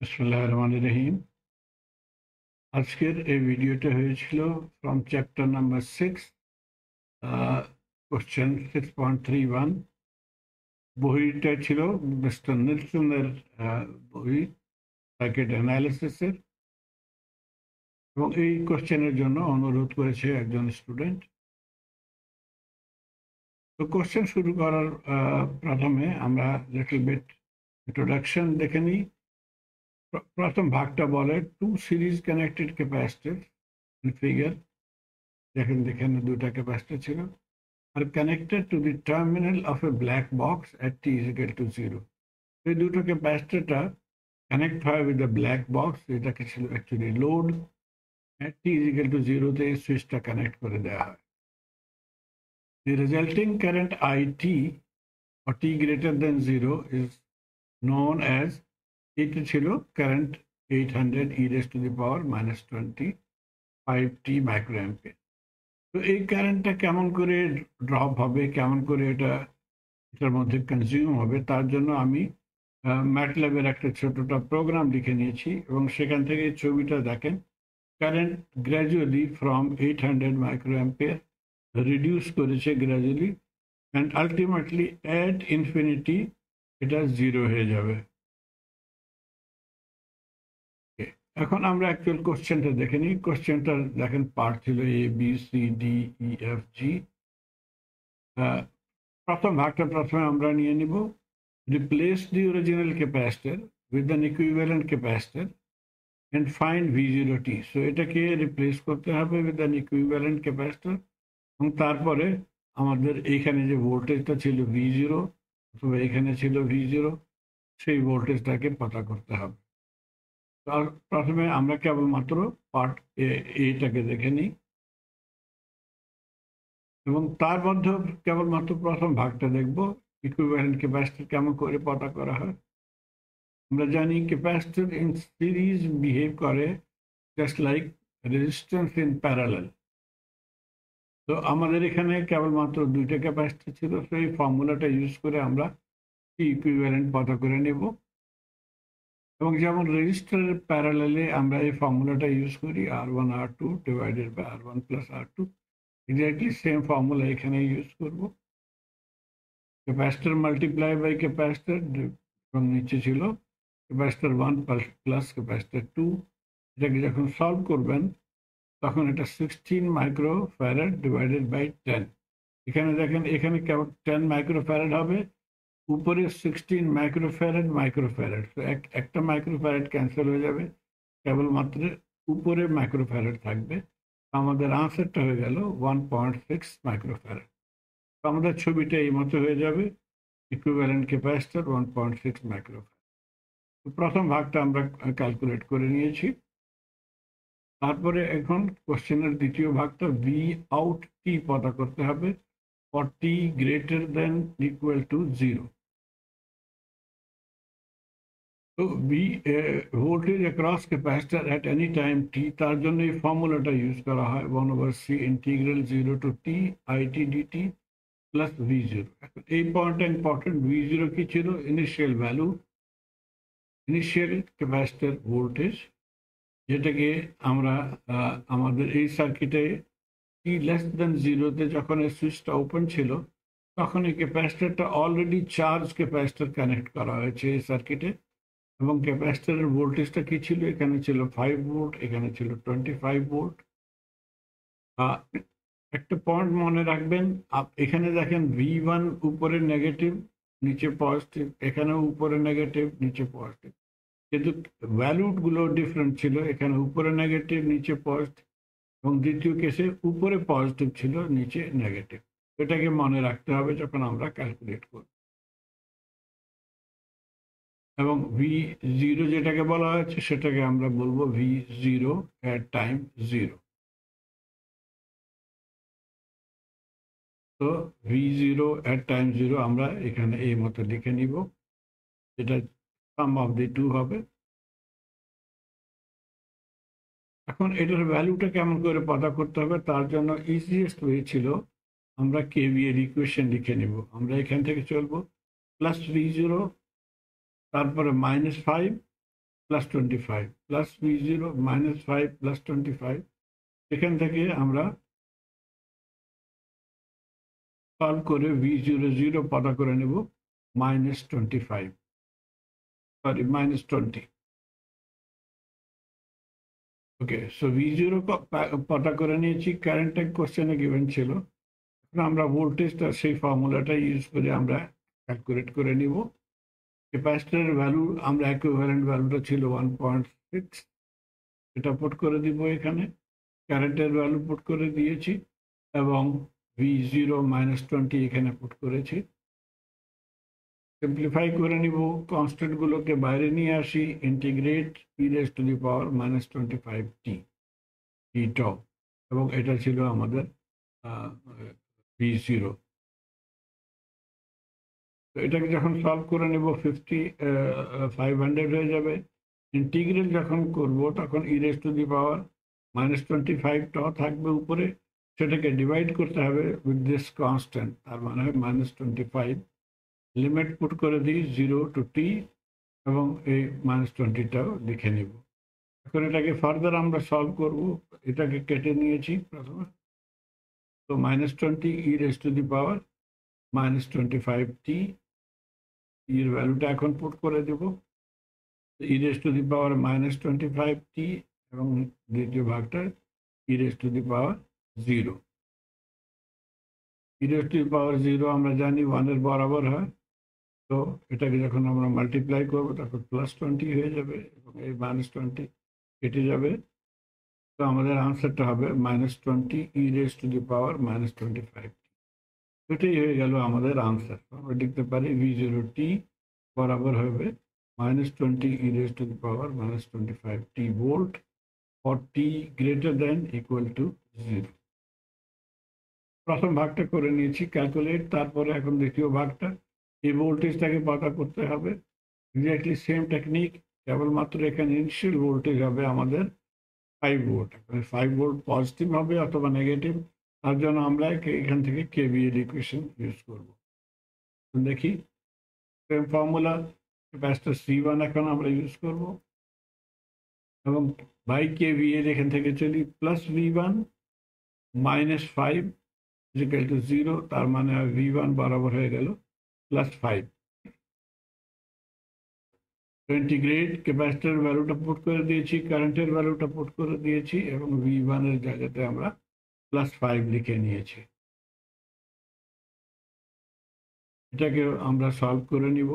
বিসমিল্লাহির রহমানির রহিম। আজকের এই ভিডিওটা হয়েছিল ফ্রম চ্যাপ্টার নাম্বার 6, কোশ্চেন 6.31। বইটা ছিল মিস্টার নিলসনের বই, সার্কিট অ্যানালিসিসের, এবং এই কোশ্চেনের জন্য অনুরোধ করেছে একজন স্টুডেন্ট। তো কোশ্চেন শুরু করার প্রথমে আমরা লিটল বিট ইন্ট্রোডাকশন দেখে নিই। প্রথম ভাগটা বলে two series connected capacitor figure. দেখেন দুটা ক্যাপাসিটর ছিল, are connected to the terminal of a black box at t is equal to 0. এই দুটো ক্যাপাসিটরটা কানেক্ট হয় with the black box, এটাকে ছিল actually load. at t is equal to 0 তে এই সুইচটা কানেক্ট করে দেওয়া হয়। The resulting current IT or t greater than 0 is known as, এটা ছিল current 800 e raised to the power minus 25t microampere। তো এই কারেন্টটা কেমন করে ড্রপ হবে, কেমন করে এটার মধ্যে কনজিউম হবে, তার জন্য আমি ম্যাটল্যাবের একটা ছোটটা প্রোগ্রাম লিখে নিয়েছি এবং সেখান থেকে এই ছবিটা দেখেন। Current gradually from 800 microampere reduce করেছে gradually, and ultimately at infinity এটা 0 হয়ে যাবে। এখন আমরা অ্যাকচুয়াল কোশ্চেনটা দেখে নিই। কোশ্চেনটা দেখেন পার্ট ছিল A B C D E F G. প্রথম ভাগটা প্রথমে আমরা নিয়ে নিব, replace the original capacitor with an equivalent capacitor and find V0t. So এটাকে রিপ্লেস করতে হবে with an equivalent capacitor, এবং তারপরে আমাদের এইখানে যে ভোল্টেজটা ছিল V0 অথবা এখানে ছিল V0, সেই ভোল্টেজটাকে পতা করতে হবে। তার প্রথমে আমরা কেবলমাত্র পার্ট এটাকে দেখে নিই, এবং তার মধ্যে কেবলমাত্র প্রথম ভাগটা দেখব, ইকুইভ্যালেন্ট ক্যাপাসিটর কেমন করে পতা করা হয়। আমরা জানি ক্যাপাসিটর ইন সিরিজ বিহেভ করে just like resistance in parallel. তো আমাদের এখানে কেবলমাত্র দুইটা ক্যাপাসিটর ছিল, সেই ফর্মুলাটা ইউজ করে আমরা ইকুইভ্যালেন্ট পতা করে নেব। এবং যেমন রেজিস্টারের প্যারালালে আমরা এই ফর্মুলাটা ইউজ করি, R1 R2 divided by R1 plus R2, exactly same formula এখানে ইউজ করব। ক্যাপাসিটর মাল্টিপ্লাই বাই ক্যাপাসিটর, এবং নিচে ছিল ক্যাপাসিটর 1 প্লাস ক্যাপাসিটর 2। এটাকে যখন সলভ করবেন তখন এটা 16 মাইক্রো ফ্যারাড ডিভাইডেড বাই 10। এখানে দেখেন, এখানে কেবল 10 মাইক্রো ফ্যারাড হবে, উপরে 16 মাইক্রো ফ্যারাড। তো একটা মাইক্রো ফ্যারাড ক্যান্সেল হয়ে যাবে, কেবলমাত্র উপরে মাইক্রো ফ্যারাড থাকবে। আমাদের আনসারটা হয়ে গেল 1.6 মাইক্রো ফ্যারাড। তো আমাদের ছবিটা এই মতো হয়ে যাবে, ইকুইভ্যালেন্ট ক্যাপাসিটর 1.6 মাইক্রো ফ্যারাড। তো প্রথম ভাগটা আমরা ক্যালকুলেট করে নিয়েছি। তারপরে এখন কোশ্চেনের দ্বিতীয় ভাগটা ভি আউট টি পতা করতে হবে for t greater than equal to 0। তো V voltage across capacitor at any time t, তার জন্য এই ফর্মুলাটা ইউজ করা হয় 1/c integral 0 to t it dt plus V0। এখন এই পয়েন্টটা ইম্পর্টেন্ট। V0 কি ছিল? Initial value, initial capacitor voltage, যেটাকে আমরা আমাদের এই সার্কিটে টি লেস দেন 0-তে যখন এই সুইচটা ওপেন ছিল তখন এই ক্যাপাসিটরটা অলরেডি চার্জ ক্যাপাসিটর কানেক্ট করা হয়েছে এই সার্কিটে, এবং ক্যাপাসিটরের ভোল্টেজটা কি ছিল? এখানে ছিল 5 ভোল্ট, এখানে ছিল 25 ভোল্ট। একটা পয়েন্ট মনে রাখবেন, এখানে দেখেন V1 উপরে নেগেটিভ নিচে পজিটিভ, এখানেও উপরে নেগেটিভ নিচে পজিটিভ, কিন্তু ভ্যালুগুলো ডিফারেন্ট ছিল। এখানে উপরে নেগেটিভ নিচে পজিটিভ, এবং দ্বিতীয় কেসে উপরে পজিটিভ ছিল নিচে নেগেটিভ। এটাকে মনে রাখতে হবে যখন আমরা ক্যালকুলেট করব। এবং V0 যেটাকে বলা হয়েছে সেটাকে আমরা বলবো V0 at টাইম 0। তো V0 at টাইম 0 আমরা এখানে এই মতো লিখে নিব, এটা সাম অফ দি টু হবে। এখন এটার ভ্যালুটা কেমন করে পতা করতে হবে, তার জন্য ইজিয়েস্ট ওয়ে ছিল আমরা কেভিএল ইকুয়েশন লিখে নিব। আমরা এখান থেকে চলবো প্লাস V0, তারপরে -5 plus 25 plus V0 minus 5 plus 25। এখান থেকে আমরা সলভ করে V00 পতা করে নেব -25, সরি -20। ওকে, সো V0 পতা করে নিয়েছি। কারেন্টটা কোশ্চেনে গিভেন ছিল। এখন আমরা ভোল্টেজটা সেই ফর্মুলাটা ইউজ করে আমরা ক্যালকুলেট করে নিব। ক্যাপাসিটরের ভ্যালু আমরা ইকুইভ্যালেন্ট ভ্যালুটা ছিল 1.6, এটা পুট করে দিব এখানে। কারেন্টের ভ্যালু পুট করে দিয়েছি এবং V0 -20 এখানে পুট করেছি। সিম্পলিফাই করে নিব, কনস্ট্যান্ট গুলোকে বাইরে নিয়ে আসি, ইন্টিগ্রেট e⁻⁻25t টি টপ, এবং এটা ছিল আমাদের V0। তো এটাকে যখন সলভ করে নেব 500 হয়ে যাবে। ইন্টিগ্রাল যখন করব তখন e⁻⁻25 ট থাকবে উপরে, সেটাকে ডিভাইড করতে হবে উইথ দিস কনস্ট্যান্ট, তার মানে হয় -25। লিমিট পুট করে দিই 0 টু t, এবং এই -20টাও লিখে নিব। এখন এটাকে ফার্দার আমরা সলভ করব। এটাকে কেটে নিয়েছি প্রথমে, তো -20 e⁻⁻25t এর ভ্যালুটা এখন পুট করে দেব e⁻⁻25t, এবং দ্বিতীয় ভাগটা e⁻0। e⁻0 আমরা জানি 1 এর বরাবর হয়, তো এটাকে যখন আমরা মাল্টিপ্লাই করব তখন +20 হয়ে যাবে এবং এই -20 কেটে যাবে। তো আমাদের আনসারটা হবে -20 e⁻⁻25। এটাই হয়ে গেল আমাদের আনসার। আমরা লিখতে পারি V0t বরাবর হবে -20 e⁻⁻25t volt for t greater than equal to 0। প্রথম ভাগটা করে নিয়েছি ক্যালকুলেট, তারপরে এখন দ্বিতীয় ভাগটা, এই ভোল্টেজটাকে পতা করতে হবে। এক্স্যাক্টলি সেম টেকনিক, কেবলমাত্র এখানে ইনিশিয়াল ভোল্টেজ হবে আমাদের 5 ভোল্ট। 5 ভোল্ট পজিটিভ হবে অথবা নেগেটিভ, তার জন্য আমরা এখান থেকে কেভিএল ইকুয়েশন ইউজ করব। দেখি, সেম ফর্মুলা, ক্যাপাসিটর C1 এখন আমরা ইউজ করব, এবং বাই কেভিএল এখান থেকে চলি +V1 -5 0, তার মানে V1 বরাবর হয়ে গেল +5। ইন্টিগ্রেট, ক্যাপাসিটর ভ্যালুটা পুট করে দিয়েছি, কারেন্টের ভ্যালুটা পুট করে দিয়েছি, এবং V1 এর জায়গাতে আমরা +5 লিখে নিয়েছি। এটাকে আমরা সলভ করে নিব।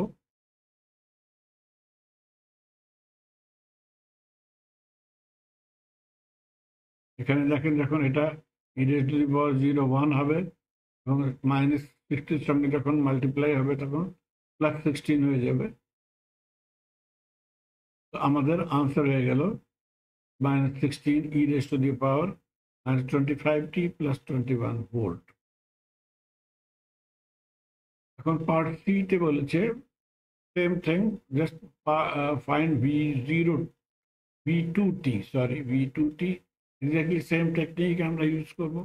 এখানে দেখেন, যখন এটা e⁻⁻01 হবে এবং -60 সঙ্গে যখন মাল্টিপ্লাই হবে তখন +16 হয়ে যাবে। তো আমাদের আনসার হয়ে গেল -16 e⁻⁻25t + 21 ভোল্ট। এখন পার্ট সি তে বলেছে same thing, just find V2t, exactly same technique আমরা ইউজ করব।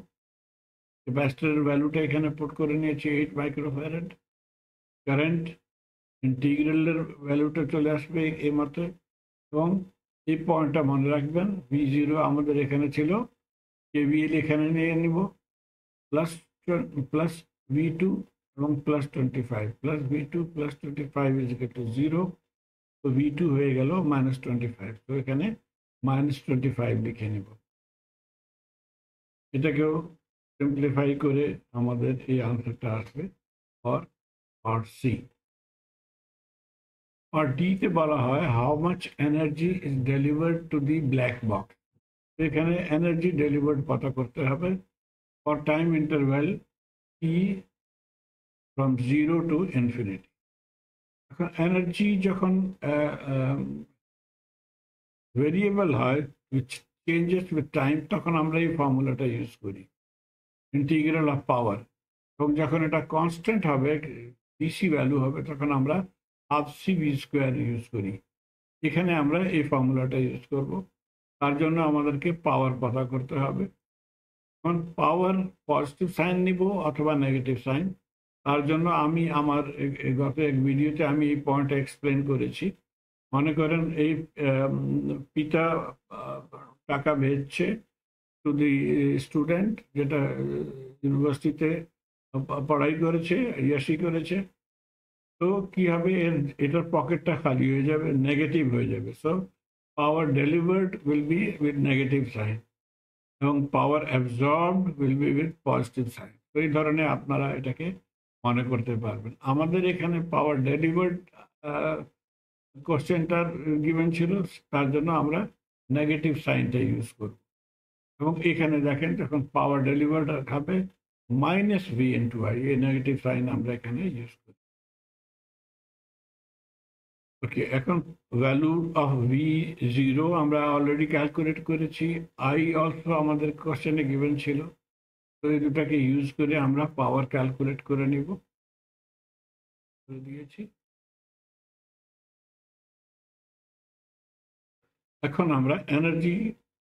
ক্যাপাসিটরের ভ্যালুটা এখানে পুট করে নিয়েছি 8 মাইক্রোফ্যারাড। কারেন্ট ইন্টিগ্রালের ভ্যালুটা চলে আসবে এই মতে, এবং এই পয়েন্টটা মনে রাখবেন, V0 আমাদের এখানে ছিল, কেভিএল এখানে নিয়ে নিব, প্লাস V2 এবং +25, V2 +25 = 0। তো V2 হয়ে গেল -25, তো এখানে -25 লিখে নিব। এটাকেও সিম্পলিফাই করে আমাদের এই আনসারটা আসবে for part C. Part D তে বলা হয় how much energy is delivered to the black box. এখানে এনার্জি ডেলিভার্ড পতা করতে হবে for time interval T from 0 to infinity. এখন এনার্জি যখন ভেরিয়েবল হয়, which changes with time, তখন আমরা এই ফর্মুলাটা ইউজ করি, ইন্টিগ্রাল অফ পাওয়ার। এবং যখন এটা কনস্ট্যান্ট হবে, ডিসি ভ্যালু হবে, তখন আমরা ½ ইউজ করি। এখানে আমরা এই ফর্মুলাটা ইউজ করব। তার জন্য আমাদেরকে পাওয়ার পতা করতে হবে। এখন পাওয়ার পজিটিভ সাইন নিব অথবা নেগেটিভ সাইন, তার জন্য আমি আমার গত এক ভিডিওতে আমি এই পয়েন্টটা এক্সপ্লেন করেছি। মনে করেন এই পিতা টাকা ভেজছে টু দি স্টুডেন্ট, যেটা ইউনিভার্সিটিতে পড়াই করেছে, ইয়াসি করেছে। তো কি হবে, এটার পকেটটা খালি হয়ে যাবে, নেগেটিভ হয়ে যাবে। So power delivered will be with negative sign এবং power absorbed will be with positive sign. তো এই ধরনের আপনারা এটাকে মনে করতে পারবেন। আমাদের এখানে পাওয়ার ডেলিভার্ড কোশ্চেনটার গিভেন ছিল, তার জন্য আমরা নেগেটিভ সাইনটা ইউজ করব। এবং এখানে দেখেন যখন পাওয়ার ডেলিভার্ড হবে মাইনাস ভি ইন্টু আই, এই নেগেটিভ সাইন আমরা এখানে ইউজ করি। ওকে, এখন ভ্যালু অফ ভি জিরো আমরা অলরেডি ক্যালকুলেট করেছি, আই অলসো আমাদের কোশ্চেনে গিভেন ছিল। তো এই দুটাকে ইউজ করে আমরা পাওয়ার ক্যালকুলেট করে নিব, দিয়েছি। এখন আমরা এনার্জি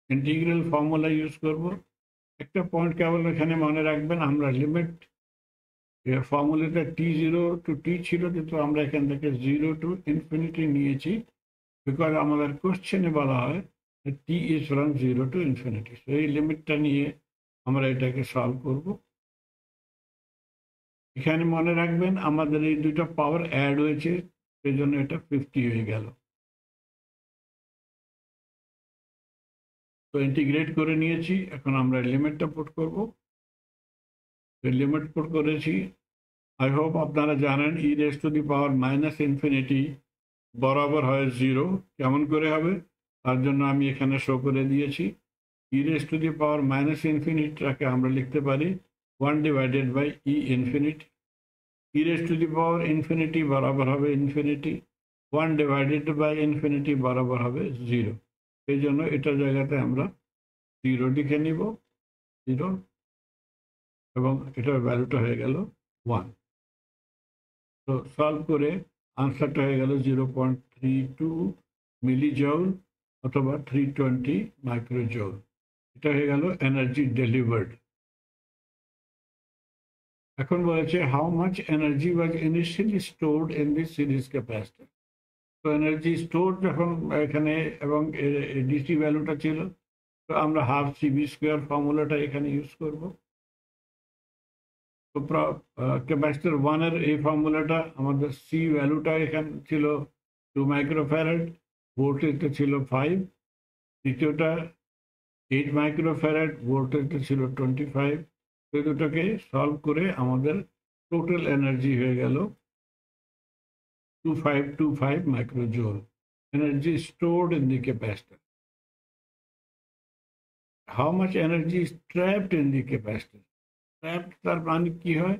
ইন্টিগ্রাল ফর্মুলা ইউজ করব। একটা পয়েন্ট কেবল এখানে মনে রাখবেন, আমরা লিমিট ফর্মুলাটা t0 টু t ছিল, কিন্তু আমরা এখান থেকে 0 টু ইনফিনিটি নিয়েছি, বিকজ আমাদের কোশ্চেনে বলা হয় t is from 0 to infinity. তো এই লিমিটটা নিয়ে আমরা এটাকে সলভ করব। এখানে মনে রাখবেন আমাদের এই দুটো পাওয়ার অ্যাড হয়েছে, সেই জন্য এটা 50 হয়ে গেল। তো ইন্টিগ্রেট করে নিয়েছি, এখন আমরা লিমিটটা পুট করব। লিমিট পুট করেছি। আই হোপ আপনারা জানেন e raise to the power minus infinity বরাবর হয় 0। কেমন করে হবে তার জন্য আমি এখানে শো করে দিয়েছি। E raise to the power minus ইনফিনিটিটাকে আমরা লিখতে পারি 1 divided by e infinity. E raise to the power infinity বরাবর হবে ইনফিনিটি, 1 ডিভাইডেড বাই ইনফিনিটি বরাবর হবে 0। এই জন্য এটার জায়গাতে আমরা 0 লিখে নিব, 0, এবং এটার ভ্যালুটা হয়ে গেল 1। তো সলভ করে আনসারটা হয়ে গেল 0.32 মিলি জউল অথবা 320 মাইক্রো জউল। এটা হয়ে গেল এনার্জি ডেলিভার্ড। এখন বলেছে how much energy was initially stored in this series capacitor. তো এনার্জি স্টোর যখন এখানে এবং ডিসি ভ্যালুটা ছিল, তো আমরা হাফ সিবি স্কোয়ার ফর্মুলাটা এখানে ইউজ করব। তো ক্যাপাসিটর 1 এর এই ফর্মুলাটা আমাদের সি ভ্যালুটা এখানে ছিল 2 মাইক্রোফ্যারাড, ভোল্টেজটা ছিল 5, দ্বিতীয়টা 8 মাইক্রোফ্যারাড, ভোল্টেজটা ছিল 25। এই দুটোকে সলভ করে আমাদের টোটাল এনার্জি হয়ে গেল 2525 microjoule energy stored in the capacitor. How much energy is trapped in the capacitor? Trapped তার মানে কি হয়?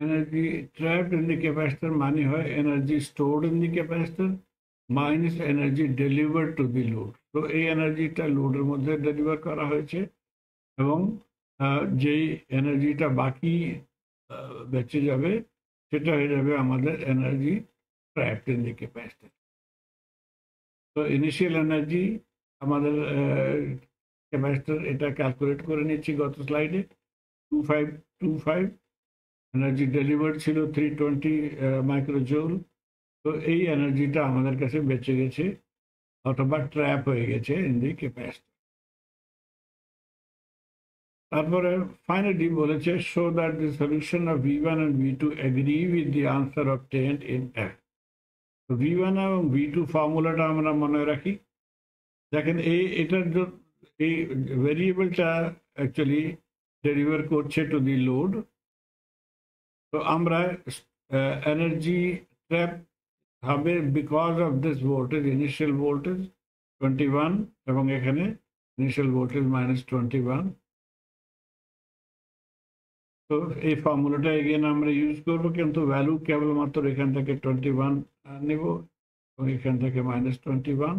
Energy trapped in the capacitor মানে হয় energy stored in the capacitor minus energy delivered to the load. তো এই এনার্জিটা লোডের মধ্যে ডেলিভার করা হয়েছে, এবং যেই এনার্জিটা বাকি বেঁচে যাবে সেটা হয়ে যাবে আমাদের energy trapped in the capacitor. তো ইনিশিয়াল এনার্জি আমাদের ক্যাপাসিটর এটা ক্যালকুলেট করে নিচ্ছি গত স্লাইডে, 2525। এনার্জি ডেলিভার্ড ছিল 320 মাইক্রোজুল। তো এই এনার্জিটা আমাদের কাছে বেঁচে গেছে অথবা ট্র্যাপ হয়ে গেছে ইন দি ক্যাপাসিটর। তারপরে ফাইনালি বলেছে show that the solution of V1 and V2 agree with the answer obtained in F। V1 এবং V2 ফর্মুলাটা আমরা মনে রাখি। দেখেন এটার এই ভেরিয়েবলটা অ্যাকচুয়ালি ডেলিভার করছে টু দি লোড। তো আমরা এনার্জি ট্র্যাপ হবে because of this voltage, initial voltage 21 এবং এখানে ইনিশিয়াল ভোল্টেজ -21। তো এই ফর্মুলাটা এগেন আমরা ইউজ করবো, কিন্তু ভ্যালু কেবলমাত্র এখান থেকে 21 নেব এবং এখান থেকে -21।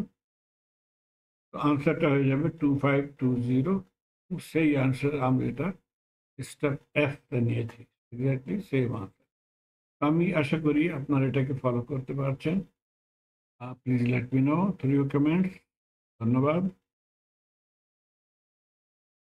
তো আনসারটা হয়ে যাবে 2520। সেই আনসার আমরা এটা স্টেপ F নিয়েছি, এক্স্যাক্টলি সেম আনসার। আমি আশা করি আপনারা এটাকে ফলো করতে পারছেন। Please let me no through your comments. ধন্যবাদ।